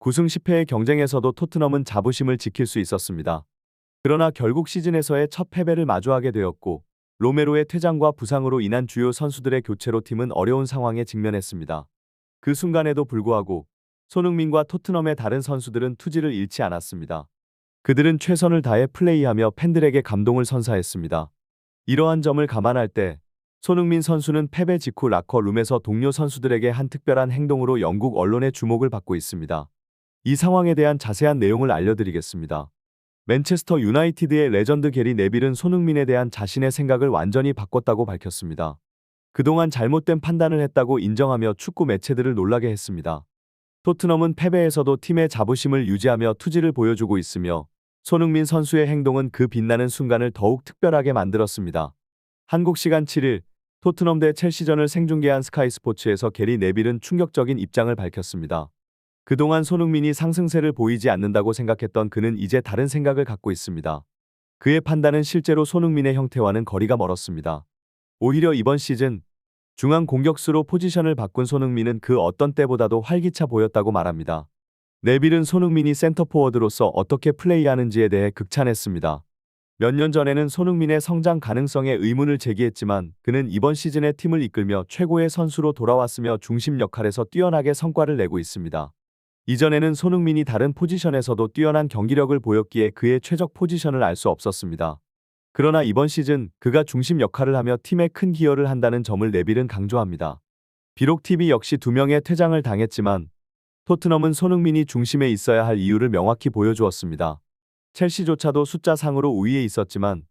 9승 10패의 경쟁에서도 토트넘은 자부심을 지킬 수 있었습니다. 그러나 결국 시즌에서의 첫 패배를 마주하게 되었고 로메로의 퇴장과 부상으로 인한 주요 선수들의 교체로 팀은 어려운 상황에 직면했습니다. 그 순간에도 불구하고 손흥민과 토트넘의 다른 선수들은 투지를 잃지 않았습니다. 그들은 최선을 다해 플레이하며 팬들에게 감동을 선사했습니다. 이러한 점을 감안할 때 손흥민 선수는 패배 직후 라커룸에서 동료 선수들에게 한 특별한 행동으로 영국 언론의 주목을 받고 있습니다. 이 상황에 대한 자세한 내용을 알려드리겠습니다. 맨체스터 유나이티드의 레전드 게리 네빌은 손흥민에 대한 자신의 생각을 완전히 바꿨다고 밝혔습니다. 그동안 잘못된 판단을 했다고 인정하며 축구 매체들을 놀라게 했습니다. 토트넘은 패배에서도 팀의 자부심을 유지하며 투지를 보여주고 있으며 손흥민 선수의 행동은 그 빛나는 순간을 더욱 특별하게 만들었습니다. 한국 시간 7일 토트넘 대 첼시전을 생중계한 스카이 스포츠에서 게리 네빌은 충격적인 입장을 밝혔습니다. 그동안 손흥민이 상승세를 보이지 않는다고 생각했던 그는 이제 다른 생각을 갖고 있습니다. 그의 판단은 실제로 손흥민의 형태와는 거리가 멀었습니다. 오히려 이번 시즌 중앙 공격수로 포지션을 바꾼 손흥민은 그 어떤 때보다도 활기차 보였다고 말합니다. 네빌은 손흥민이 센터포워드로서 어떻게 플레이하는지에 대해 극찬했습니다. 몇 년 전에는 손흥민의 성장 가능성에 의문을 제기했지만 그는 이번 시즌에 팀을 이끌며 최고의 선수로 돌아왔으며 중심 역할에서 뛰어나게 성과를 내고 있습니다. 이전에는 손흥민이 다른 포지션에서도 뛰어난 경기력을 보였기에 그의 최적 포지션을 알 수 없었습니다. 그러나 이번 시즌 그가 중심 역할을 하며 팀에 큰 기여를 한다는 점을 네빌은 강조합니다. 비록 TV 역시 2명의 퇴장을 당했지만 토트넘은 손흥민이 중심에 있어야 할 이유를 명확히 보여주었습니다. 첼시조차도 숫자상으로 우위에 있었지만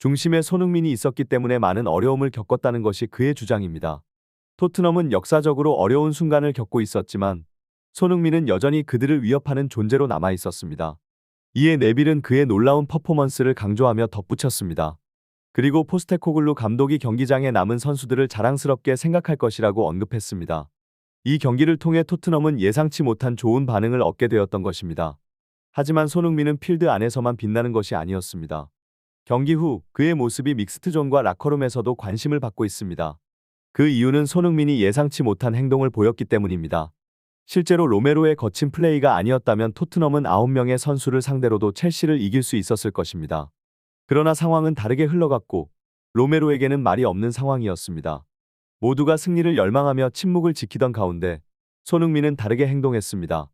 중심에 손흥민이 있었기 때문에 많은 어려움을 겪었다는 것이 그의 주장입니다. 토트넘은 역사적으로 어려운 순간을 겪고 있었지만 손흥민은 여전히 그들을 위협하는 존재로 남아 있었습니다. 이에 네빌은 그의 놀라운 퍼포먼스를 강조하며 덧붙였습니다. 그리고 포스테코글루 감독이 경기장에 남은 선수들을 자랑스럽게 생각할 것이라고 언급했습니다. 이 경기를 통해 토트넘은 예상치 못한 좋은 반응을 얻게 되었던 것입니다. 하지만 손흥민은 필드 안에서만 빛나는 것이 아니었습니다. 경기 후 그의 모습이 믹스트존과 라커룸에서도 관심을 받고 있습니다. 그 이유는 손흥민이 예상치 못한 행동을 보였기 때문입니다. 실제로 로메로의 거친 플레이가 아니었다면 토트넘은 9명의 선수를 상대로도 첼시를 이길 수 있었을 것입니다. 그러나 상황은 다르게 흘러갔고 로메로에게는 말이 없는 상황이었습니다. 모두가 승리를 열망하며 침묵을 지키던 가운데 손흥민은 다르게 행동했습니다.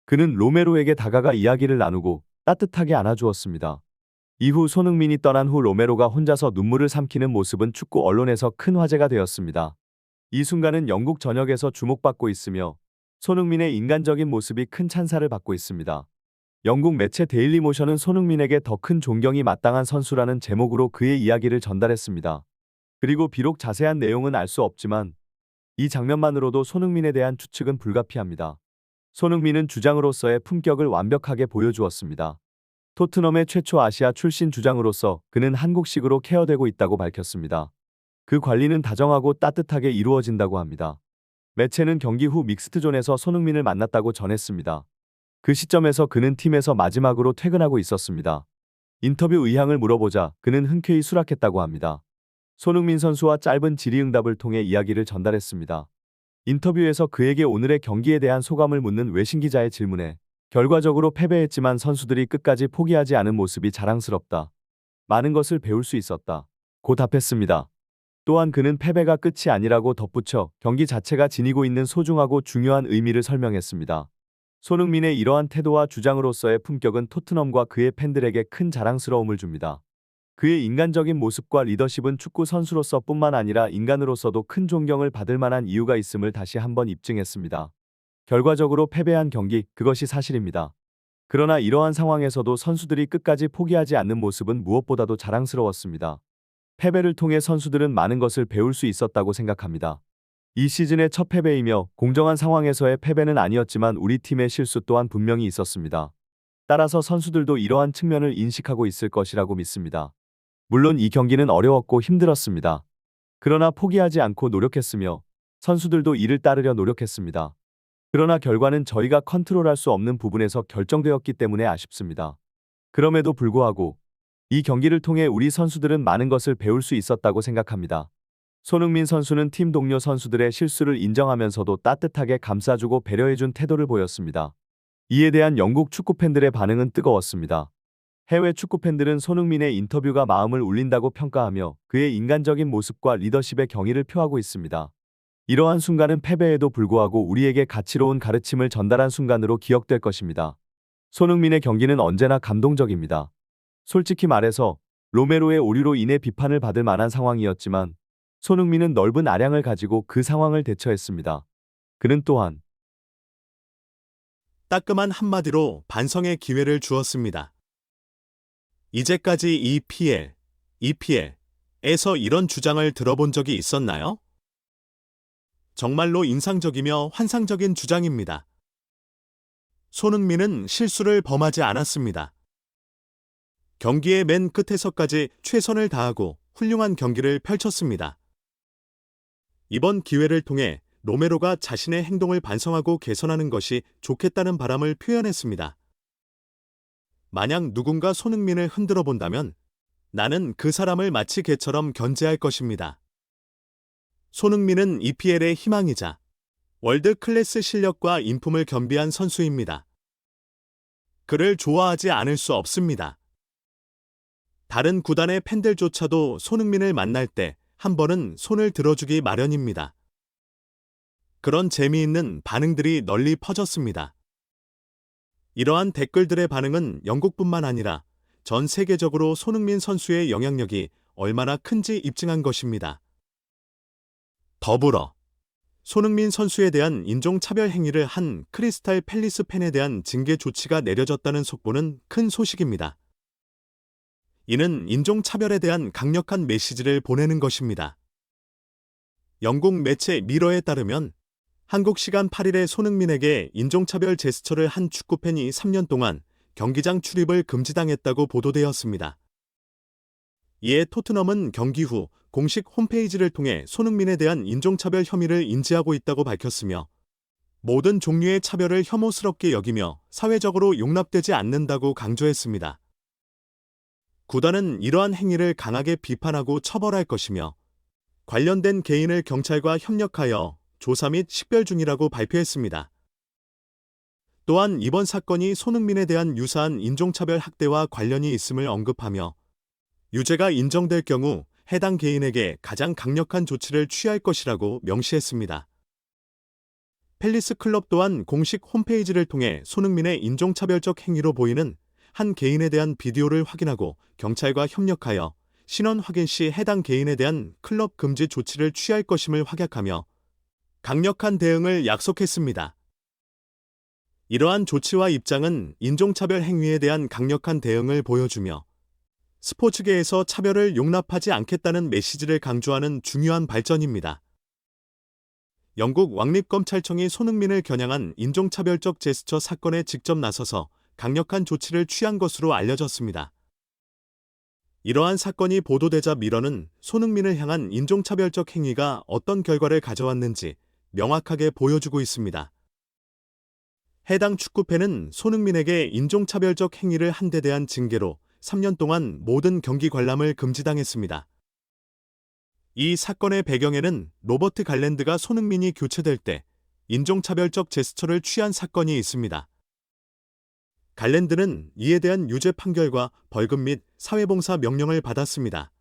그는 로메로에게 다가가 이야기를 나누고 따뜻하게 안아주었습니다. 이후 손흥민이 떠난 후 로메로가 혼자서 눈물을 삼키는 모습은 축구 언론에서 큰 화제가 되었습니다. 이 순간은 영국 전역에서 주목받고 있으며 손흥민의 인간적인 모습이 큰 찬사를 받고 있습니다. 영국 매체 데일리 모션은 손흥민에게 더 큰 존경이 마땅한 선수라는 제목으로 그의 이야기를 전달했습니다. 그리고 비록 자세한 내용은 알 수 없지만 이 장면만으로도 손흥민에 대한 추측은 불가피합니다. 손흥민은 주장으로서의 품격을 완벽하게 보여주었습니다. 토트넘의 최초 아시아 출신 주장으로서 그는 한국식으로 케어되고 있다고 밝혔습니다. 그 관리는 다정하고 따뜻하게 이루어진다고 합니다. 매체는 경기 후 믹스트존에서 손흥민을 만났다고 전했습니다. 그 시점에서 그는 팀에서 마지막으로 퇴근하고 있었습니다. 인터뷰 의향을 물어보자 그는 흔쾌히 수락했다고 합니다. 손흥민 선수와 짧은 질의응답을 통해 이야기를 전달했습니다. 인터뷰에서 그에게 오늘의 경기에 대한 소감을 묻는 외신 기자의 질문에 결과적으로 패배했지만 선수들이 끝까지 포기하지 않은 모습이 자랑스럽다. 많은 것을 배울 수 있었다. 고 답했습니다. 또한 그는 패배가 끝이 아니라고 덧붙여 경기 자체가 지니고 있는 소중하고 중요한 의미를 설명했습니다. 손흥민의 이러한 태도와 주장으로서의 품격은 토트넘과 그의 팬들에게 큰 자랑스러움을 줍니다. 그의 인간적인 모습과 리더십은 축구 선수로서 뿐만 아니라 인간으로서도 큰 존경을 받을 만한 이유가 있음을 다시 한번 입증했습니다. 결과적으로 패배한 경기, 그것이 사실입니다. 그러나 이러한 상황에서도 선수들이 끝까지 포기하지 않는 모습은 무엇보다도 자랑스러웠습니다. 패배를 통해 선수들은 많은 것을 배울 수 있었다고 생각합니다. 이 시즌의 첫 패배이며 공정한 상황에서의 패배는 아니었지만 우리 팀의 실수 또한 분명히 있었습니다. 따라서 선수들도 이러한 측면을 인식하고 있을 것이라고 믿습니다. 물론 이 경기는 어려웠고 힘들었습니다. 그러나 포기하지 않고 노력했으며 선수들도 이를 따르려 노력했습니다. 그러나 결과는 저희가 컨트롤할 수 없는 부분에서 결정되었기 때문에 아쉽습니다. 그럼에도 불구하고 이 경기를 통해 우리 선수들은 많은 것을 배울 수 있었다고 생각합니다. 손흥민 선수는 팀 동료 선수들의 실수를 인정하면서도 따뜻하게 감싸주고 배려해준 태도를 보였습니다. 이에 대한 영국 축구 팬들의 반응은 뜨거웠습니다. 해외 축구 팬들은 손흥민의 인터뷰가 마음을 울린다고 평가하며 그의 인간적인 모습과 리더십의 경의를 표하고 있습니다. 이러한 순간은 패배에도 불구하고 우리에게 가치로운 가르침을 전달한 순간으로 기억될 것입니다. 손흥민의 경기는 언제나 감동적입니다. 솔직히 말해서 로메로의 오류로 인해 비판을 받을 만한 상황이었지만 손흥민은 넓은 아량을 가지고 그 상황을 대처했습니다. 그는 또한 따끔한 한마디로 반성의 기회를 주었습니다. 이제까지 EPL에서 이런 주장을 들어본 적이 있었나요? 정말로 인상적이며 환상적인 주장입니다. 손흥민은 실수를 범하지 않았습니다. 경기의 맨 끝에서까지 최선을 다하고 훌륭한 경기를 펼쳤습니다. 이번 기회를 통해 로메로가 자신의 행동을 반성하고 개선하는 것이 좋겠다는 바람을 표현했습니다. 만약 누군가 손흥민을 흔들어 본다면 나는 그 사람을 마치 개처럼 견제할 것입니다. 손흥민은 EPL의 희망이자 월드 클래스 실력과 인품을 겸비한 선수입니다. 그를 좋아하지 않을 수 없습니다. 다른 구단의 팬들조차도 손흥민을 만날 때 한 번은 손을 들어주기 마련입니다. 그런 재미있는 반응들이 널리 퍼졌습니다. 이러한 댓글들의 반응은 영국뿐만 아니라 전 세계적으로 손흥민 선수의 영향력이 얼마나 큰지 입증한 것입니다. 더불어 손흥민 선수에 대한 인종차별 행위를 한 크리스탈 팰리스 팬에 대한 징계 조치가 내려졌다는 속보는 큰 소식입니다. 이는 인종차별에 대한 강력한 메시지를 보내는 것입니다. 영국 매체 미러에 따르면 한국 시간 8일에 손흥민에게 인종차별 제스처를 한 축구팬이 3년 동안 경기장 출입을 금지당했다고 보도되었습니다. 이에 토트넘은 경기 후 공식 홈페이지를 통해 손흥민에 대한 인종차별 혐의를 인지하고 있다고 밝혔으며 모든 종류의 차별을 혐오스럽게 여기며 사회적으로 용납되지 않는다고 강조했습니다. 구단은 이러한 행위를 강하게 비판하고 처벌할 것이며 관련된 개인을 경찰과 협력하여 조사 및 식별 중이라고 발표했습니다. 또한 이번 사건이 손흥민에 대한 유사한 인종차별 학대와 관련이 있음을 언급하며 유죄가 인정될 경우 해당 개인에게 가장 강력한 조치를 취할 것이라고 명시했습니다. 팰리스 클럽 또한 공식 홈페이지를 통해 손흥민의 인종차별적 행위로 보이는 한 개인에 대한 비디오를 확인하고 경찰과 협력하여 신원 확인 시 해당 개인에 대한 클럽 금지 조치를 취할 것임을 확약하며 강력한 대응을 약속했습니다. 이러한 조치와 입장은 인종차별 행위에 대한 강력한 대응을 보여주며 스포츠계에서 차별을 용납하지 않겠다는 메시지를 강조하는 중요한 발전입니다. 영국 왕립검찰청이 손흥민을 겨냥한 인종차별적 제스처 사건에 직접 나서서 강력한 조치를 취한 것으로 알려졌습니다. 이러한 사건이 보도되자 미러는 손흥민을 향한 인종차별적 행위가 어떤 결과를 가져왔는지 명확하게 보여주고 있습니다. 해당 축구팬은 손흥민에게 인종차별적 행위를 한 데 대한 징계로 3년 동안 모든 경기 관람을 금지당했습니다. 이 사건의 배경에는 로버트 갈랜드가 손흥민이 교체될 때 인종차별적 제스처를 취한 사건이 있습니다. 갈랜드는 이에 대한 유죄 판결과 벌금 및 사회봉사 명령을 받았습니다.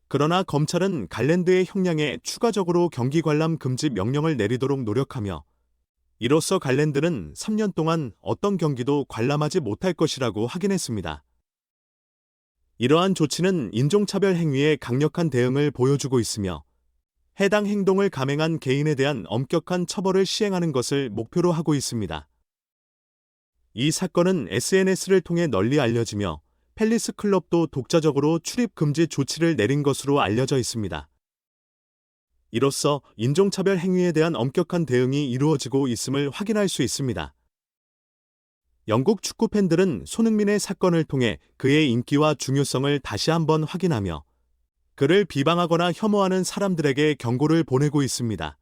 그러나 검찰은 갈랜드의 형량에 추가적으로 경기 관람 금지 명령을 내리도록 노력하며 이로써 갈랜드는 3년 동안 어떤 경기도 관람하지 못할 것이라고 확인했습니다. 이러한 조치는 인종차별 행위에 강력한 대응을 보여주고 있으며 해당 행동을 감행한 개인에 대한 엄격한 처벌을 시행하는 것을 목표로 하고 있습니다. 이 사건은 SNS를 통해 널리 알려지며 팰리스 클럽도 독자적으로 출입 금지 조치를 내린 것으로 알려져 있습니다. 이로써 인종차별 행위에 대한 엄격한 대응이 이루어지고 있음을 확인할 수 있습니다. 영국 축구 팬들은 손흥민의 사건을 통해 그의 인기와 중요성을 다시 한번 확인하며 그를 비방하거나 혐오하는 사람들에게 경고를 보내고 있습니다.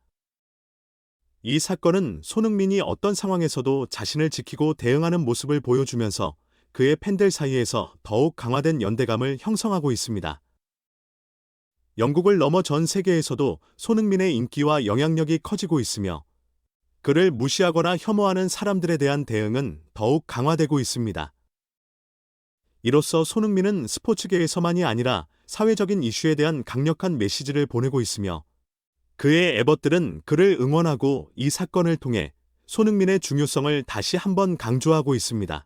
이 사건은 손흥민이 어떤 상황에서도 자신을 지키고 대응하는 모습을 보여주면서 그의 팬들 사이에서 더욱 강화된 연대감을 형성하고 있습니다. 영국을 넘어 전 세계에서도 손흥민의 인기와 영향력이 커지고 있으며 그를 무시하거나 혐오하는 사람들에 대한 대응은 더욱 강화되고 있습니다. 이로써 손흥민은 스포츠계에서만이 아니라 사회적인 이슈에 대한 강력한 메시지를 보내고 있으며 그의 애벗들은 그를 응원하고 이 사건을 통해 손흥민의 중요성을 다시 한번 강조하고 있습니다.